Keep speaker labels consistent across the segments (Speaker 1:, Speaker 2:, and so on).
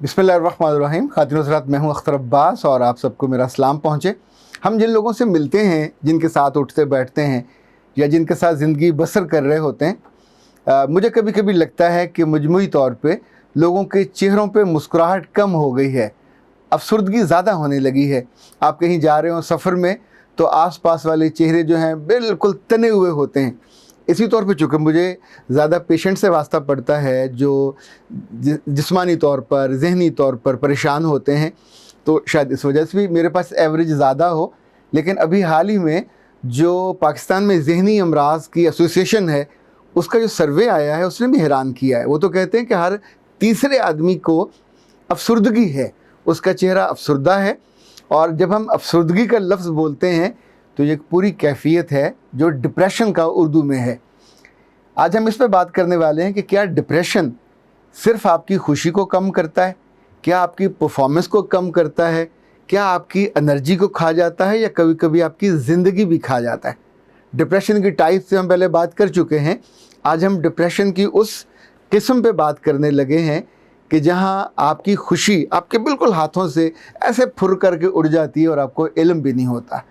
Speaker 1: बिस्मिल्लाहिर्रहमानिर्रहीम। खातिन हज़रात, मैं हूं अख्तर अब्बास और आप सबको मेरा सलाम पहुँचे। हम जिन लोगों से मिलते हैं, जिनके साथ उठते बैठते हैं या जिनके साथ ज़िंदगी बसर कर रहे होते हैं, मुझे कभी कभी लगता है कि मजमूई तौर पे लोगों के चेहरों पे मुस्कुराहट कम हो गई है, अफसरदगी ज़्यादा होने लगी है। आप कहीं जा रहे हो सफ़र में तो आसपास वाले चेहरे जो हैं बिल्कुल तने हुए होते हैं। इसी तौर पे चूँकि मुझे ज़्यादा पेशेंट से वास्ता पड़ता है जो जिस्मानी तौर पर, ज़हनी तौर पर परेशान होते हैं, तो शायद इस वजह से भी मेरे पास एवरेज ज़्यादा हो। लेकिन अभी हाल ही में जो पाकिस्तान में ज़हनी अमराज़ की एसोसिएशन है, उसका जो सर्वे आया है उसने भी हैरान किया है। वो तो कहते हैं कि हर तीसरे आदमी को अफसरदगी है, उसका चेहरा अफसरदा है। और जब हम अफसरदगी का लफ्ज़ बोलते हैं तो ये एक पूरी कैफियत है जो डिप्रेशन का उर्दू में है। आज हम इस पर बात करने वाले हैं कि क्या डिप्रेशन सिर्फ़ आपकी खुशी को कम करता है, क्या आपकी परफॉर्मेंस को कम करता है, क्या आपकी एनर्जी को खा जाता है, या कभी कभी आपकी ज़िंदगी भी खा जाता है। डिप्रेशन की टाइप से हम पहले बात कर चुके हैं। आज हम डिप्रेशन की उस किस्म पे बात करने लगे हैं कि जहां आपकी खुशी आपके बिल्कुल हाथों से ऐसे फुर करके उड़ जाती है और आपको इल्म भी नहीं होता,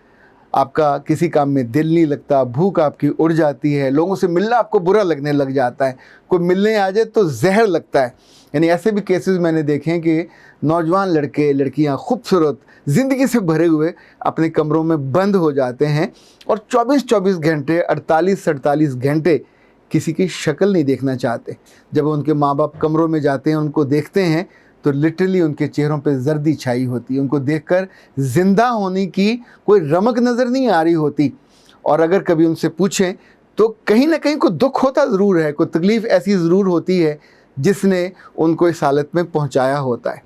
Speaker 1: आपका किसी काम में दिल नहीं लगता, भूख आपकी उड़ जाती है, लोगों से मिलना आपको बुरा लगने लग जाता है, कोई मिलने आ जाए तो जहर लगता है। यानी ऐसे भी केसेस मैंने देखे हैं कि नौजवान लड़के लड़कियां खूबसूरत ज़िंदगी से भरे हुए अपने कमरों में बंद हो जाते हैं और 24-24 घंटे, 48-48 घंटे किसी की शक्ल नहीं देखना चाहते। जब उनके माँ बाप कमरों में जाते हैं, उनको देखते हैं तो लिटरली उनके चेहरों पे जर्दी छाई होती है। उनको देखकर ज़िंदा होने की कोई रमक नज़र नहीं आ रही होती। और अगर कभी उनसे पूछें तो कहीं ना कहीं कोई दुख होता ज़रूर है, कोई तकलीफ़ ऐसी ज़रूर होती है जिसने उनको इस हालत में पहुंचाया होता है।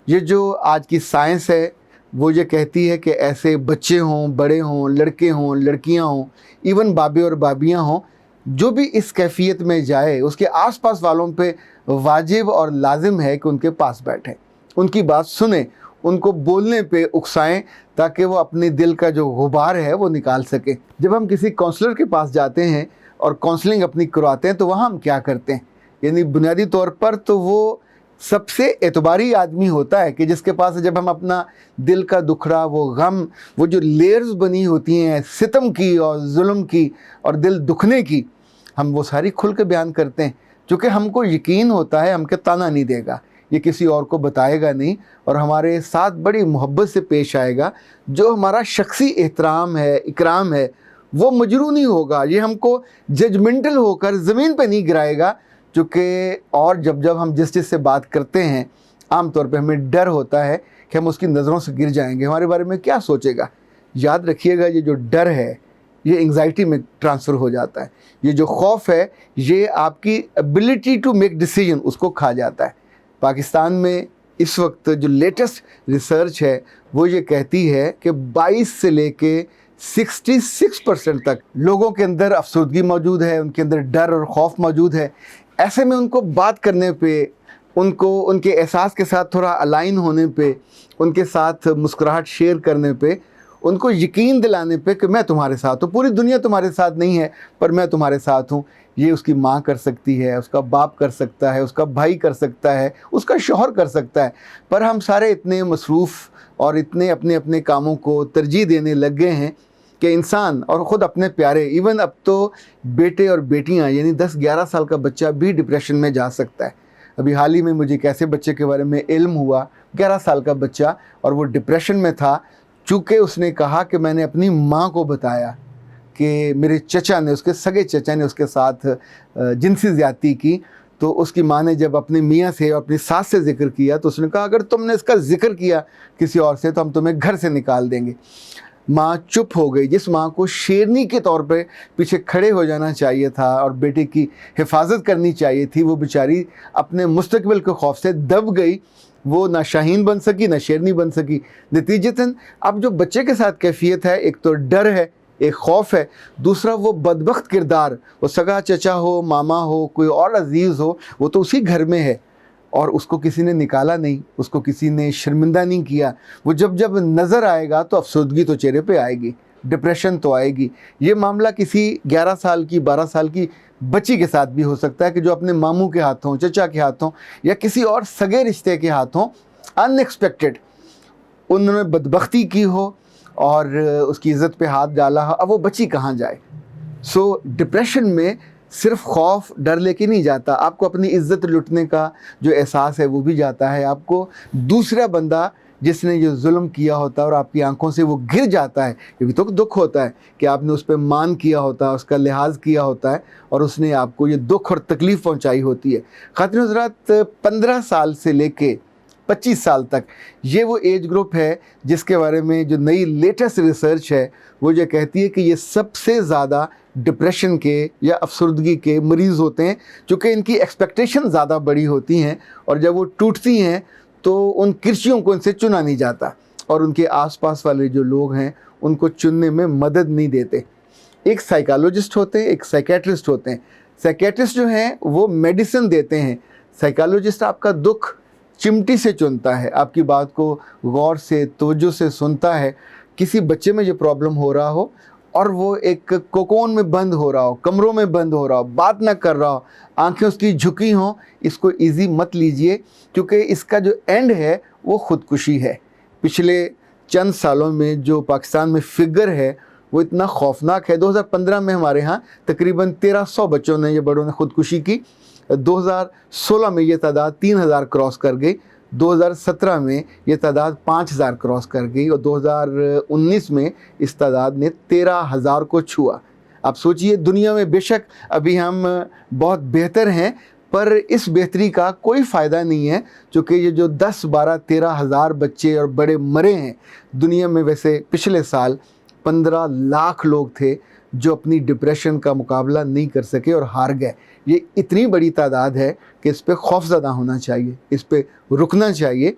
Speaker 1: ये जो आज की साइंस है वो ये कहती है कि ऐसे बच्चे हों, बड़े हों, लड़के हों, लड़कियां हों, इवन बाबे और बाबियां हों, जो भी इस कैफियत में जाए उसके आसपास वालों पे वाजिब और लाजिम है कि उनके पास बैठें, उनकी बात सुने, उनको बोलने पे उकसाएं ताकि वो अपने दिल का जो गुबार है वो निकाल सके। जब हम किसी काउंसलर के पास जाते हैं और काउंसलिंग अपनी करवाते हैं तो वहाँ हम क्या करते हैं, यानी बुनियादी तौर पर तो वो सबसे एतबारी आदमी होता है कि जिसके पास जब हम अपना दिल का दुखड़ा, वो गम, वो जो लेयर्स बनी होती हैं सितम की और जुल्म की और दिल दुखने की, हम वो सारी खुल के बयान करते हैं। चूँकि हमको यकीन होता है हमके ताना नहीं देगा, ये किसी और को बताएगा नहीं और हमारे साथ बड़ी मोहब्बत से पेश आएगा। जो हमारा शख्सी एहतराम है, इकराम है, वो मजरू नहीं होगा, ये हमको जजमेंटल होकर ज़मीन पे नहीं गिराएगा। चूँकि और जब हम जिस से बात करते हैं आम तौर पे हमें डर होता है कि हम उसकी नज़रों से गिर जाएंगे, हमारे बारे में क्या सोचेगा। याद रखिएगा, ये जो डर है ये एंग्जाइटी में ट्रांसफ़र हो जाता है। ये जो खौफ है ये आपकी एबिलिटी टू मेक डिसीजन उसको खा जाता है। पाकिस्तान में इस वक्त जो लेटेस्ट रिसर्च है वो ये कहती है कि 22 से लेके 66% तक लोगों के अंदर अफसरदगी मौजूद है, उनके अंदर डर और खौफ मौजूद है। ऐसे में उनको बात करने पे, उनको उनके एहसास के साथ थोड़ा अलाइन होने पे, उनके साथ मुस्कुराहट शेयर करने पे, उनको यकीन दिलाने पे कि मैं तुम्हारे साथ हूँ, पूरी दुनिया तुम्हारे साथ नहीं है पर मैं तुम्हारे साथ हूँ, ये उसकी माँ कर सकती है, उसका बाप कर सकता है, उसका भाई कर सकता है, उसका शौहर कर सकता है। पर हम सारे इतने मसरूफ़ और इतने अपने अपने कामों को तरजीह देने लग गए हैं कि इंसान और ख़ुद अपने प्यारे, इवन अब तो बेटे और बेटियाँ, यानी 10-11 साल का बच्चा भी डिप्रेशन में जा सकता है। अभी हाल ही में मुझे एक ऐसे बच्चे के बारे में इल्म हुआ, 11 साल का बच्चा, और वो डिप्रेशन में था। चूँकि उसने कहा कि मैंने अपनी माँ को बताया कि मेरे चचा ने, उसके सगे चचा ने उसके साथ जिनसी ज़्यादती की, तो उसकी माँ ने जब अपने मियाँ से और अपनी सास से ज़िक्र किया तो उसने कहा अगर तुमने इसका ज़िक्र किया किसी और से तो हम तुम्हें घर से निकाल देंगे। माँ चुप हो गई। जिस माँ को शेरनी के तौर पे पीछे खड़े हो जाना चाहिए था और बेटे की हिफाजत करनी चाहिए थी, वो बेचारी अपने मुस्तकबिल के खौफ से दब गई। वो ना शाहीन बन सकी ना शेरनी बन सकी। नतीजतन अब जो बच्चे के साथ कैफियत है, एक तो डर है, एक खौफ है, दूसरा वो बदबख्त किरदार, वो सगा चचा हो, मामा हो, कोई और अजीज़ हो, वो तो उसी घर में है और उसको किसी ने निकाला नहीं, उसको किसी ने शर्मिंदा नहीं किया। वो जब नज़र आएगा तो अफसरदगी तो चेहरे पे आएगी, डिप्रेशन तो आएगी। ये मामला किसी 11 साल की, 12 साल की बच्ची के साथ भी हो सकता है कि जो अपने मामू के हाथों, चचा के हाथों या किसी और सगे रिश्ते के हाथों अनएक्सपेक्टेड उन्होंने बदबख्ती की हो और उसकी इज़्ज़त पे हाथ डाला हो, अब वो बच्ची कहाँ जाए। सो डिप्रेशन में सिर्फ खौफ डर लेके नहीं जाता, आपको अपनी इज़्ज़त लुटने का जो एहसास है वो भी जाता है। आपको दूसरा बंदा जिसने जो जुल्म किया होता है और आपकी आंखों से वो गिर जाता है, ये भी तो दुख होता है कि आपने उस पर मान किया होता है, उसका लिहाज किया होता है और उसने आपको ये दुख और तकलीफ़ पहुंचाई होती है। ख़ातिन हज़रात, 15 साल से लेके 25 साल तक ये वो एज ग्रुप है जिसके बारे में जो नई लेटेस्ट रिसर्च है वो ये कहती है कि ये सबसे ज़्यादा डिप्रेशन के या अफसरदगी के मरीज़ होते हैं, चूँकि इनकी एक्सपेक्टेशन ज़्यादा बड़ी होती हैं और जब वो टूटती हैं तो उन किरचियों को इनसे चुना नहीं जाता और उनके आसपास वाले जो लोग हैं उनको चुनने में मदद नहीं देते। एक साइकोलॉजिस्ट होते हैं, एक साइकेट्रिस्ट होते हैं। साइकेट्रिस्ट जो हैं वो मेडिसिन देते हैं, साइकोलॉजिस्ट आपका दुख चिमटी से चुनता है, आपकी बात को गौर से तवज्जो से सुनता है। किसी बच्चे में ये प्रॉब्लम हो रहा हो और वो एक कोकोन में बंद हो रहा हो, कमरों में बंद हो रहा हो, बात ना कर रहा हो, आंखें उसकी झुकी हों, इसको इजी मत लीजिए क्योंकि इसका जो एंड है वो ख़ुदकुशी है। पिछले चंद सालों में जो पाकिस्तान में फिगर है वो इतना खौफनाक है। 2015 में हमारे यहाँ तकरीबन 1300 बच्चों ने, ये बड़ों ने ख़ुदकुशी की। 2016 में ये तादाद 3000 क्रॉस कर गई, 2017 में ये तादाद 5000 क्रॉस कर गई और 2019 में इस तादाद ने 13000 को छुआ। आप सोचिए, दुनिया में बेशक अभी हम बहुत बेहतर हैं पर इस बेहतरी का कोई फ़ायदा नहीं है क्योंकि ये जो 10, 12, 13,000 बच्चे और बड़े मरे हैं दुनिया में। वैसे पिछले साल 15 लाख लोग थे जो अपनी डिप्रेशन का मुकाबला नहीं कर सके और हार गए। ये इतनी बड़ी तादाद है कि इस पे खौफज़दा होना चाहिए, इस पे रुकना चाहिए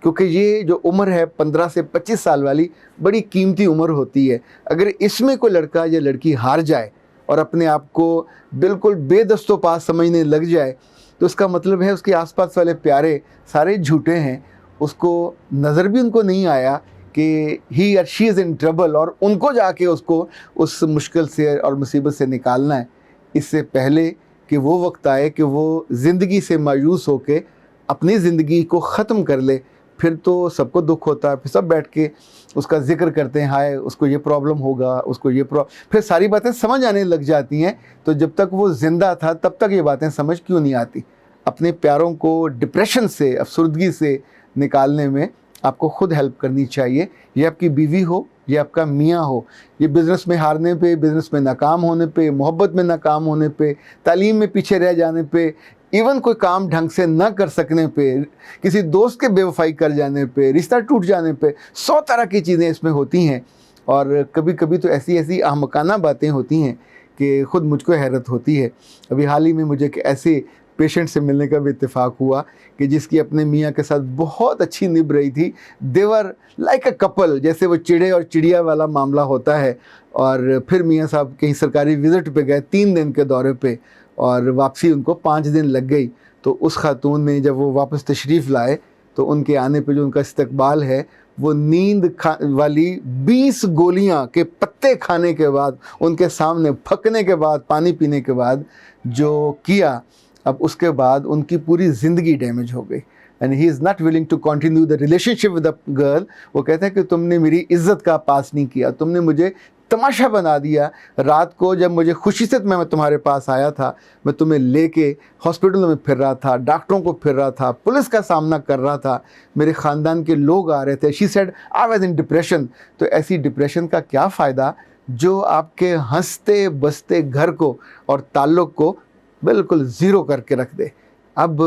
Speaker 1: क्योंकि ये जो उम्र है 15 से 25 साल वाली बड़ी कीमती उम्र होती है। अगर इसमें कोई लड़का या लड़की हार जाए और अपने आप को बिल्कुल बेदस्तोपास समझने लग जाए तो इसका मतलब है उसके आसपास वाले प्यारे सारे झूठे हैं, उसको नज़र भी उनको नहीं आया कि ही और शी इज़ इन ट्रबल और उनको जाके उसको उस मुश्किल से और मुसीबत से निकालना है। इससे पहले कि वो वक्त आए कि वो ज़िंदगी से मायूस होके अपनी ज़िंदगी को ख़त्म कर ले, फिर तो सबको दुख होता है, फिर सब बैठ के उसका ज़िक्र करते हैं, हाय उसको ये प्रॉब्लम होगा, उसको ये फिर सारी बातें समझ आने लग जाती हैं। तो जब तक वो ज़िंदा था तब तक ये बातें समझ क्यों नहीं आती। अपने प्यारों को डिप्रेशन से, अफसरदगी से निकालने में आपको खुद हेल्प करनी चाहिए। ये आपकी बीवी हो, ये आपका मियाँ हो, ये बिज़नेस में हारने पे, बिज़नेस में नाकाम होने पे, मोहब्बत में नाकाम होने पे, तालीम में पीछे रह जाने पे, इवन कोई काम ढंग से ना कर सकने पे, किसी दोस्त के बेवफाई कर जाने पे, रिश्ता टूट जाने पे, 100 तरह की चीज़ें इसमें होती हैं। और कभी कभी तो ऐसी ऐसी अहमकाना बातें होती हैं कि ख़ुद मुझको हैरत होती है। अभी हाल ही में मुझे ऐसे पेशेंट से मिलने का भी इत्तेफाक हुआ कि जिसकी अपने मियाँ के साथ बहुत अच्छी निभ रही थी। देवर लाइक अ कपल, जैसे वो चिड़े और चिड़िया वाला मामला होता है। और फिर मियाँ साहब कहीं सरकारी विज़िट पे गए 3 दिन के दौरे पे और वापसी उनको 5 दिन लग गई। तो उस खातून ने जब वो वापस तशरीफ़ लाए तो उनके आने पे जो उनका इस्तकबाल है वो नींद वाली 20 गोलियां के पत्ते खाने के बाद, उनके सामने फकने के बाद, पानी पीने के बाद जो किया, अब उसके बाद उनकी पूरी ज़िंदगी डैमेज हो गई। And he is not willing to continue the relationship with the girl. वो कहते हैं कि तुमने मेरी इज़्ज़त का पास नहीं किया, तुमने मुझे तमाशा बना दिया। रात को जब मुझे खुशी से मैं तुम्हारे पास आया था, मैं तुम्हें लेके हॉस्पिटल में फिर रहा था, डॉक्टरों को फिर रहा था, पुलिस का सामना कर रहा था, मेरे ख़ानदान के लोग आ रहे थे। She said I was in depression. तो ऐसी डिप्रेशन का क्या फ़ायदा जो आपके हंसते बसते घर को और ताल्लुक़ को बिल्कुल ज़ीरो करके रख दे। अब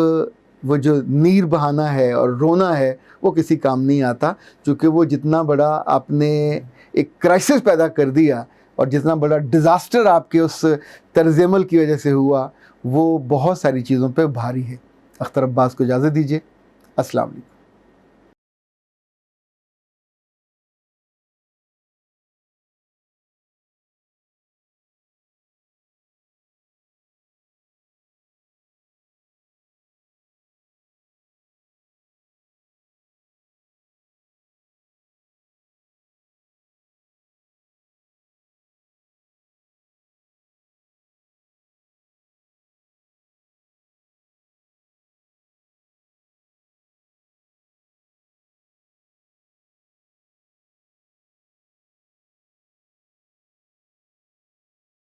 Speaker 1: वो जो नीर बहाना है और रोना है वो किसी काम नहीं आता, क्योंकि वो जितना बड़ा आपने एक क्राइसिस पैदा कर दिया और जितना बड़ा डिज़ास्टर आपके उस तर्ज़ अमल की वजह से हुआ वो बहुत सारी चीज़ों पे भारी है। अख्तर अब्बास को इजाज़त दीजिए। अस्सलाम वालेकुम।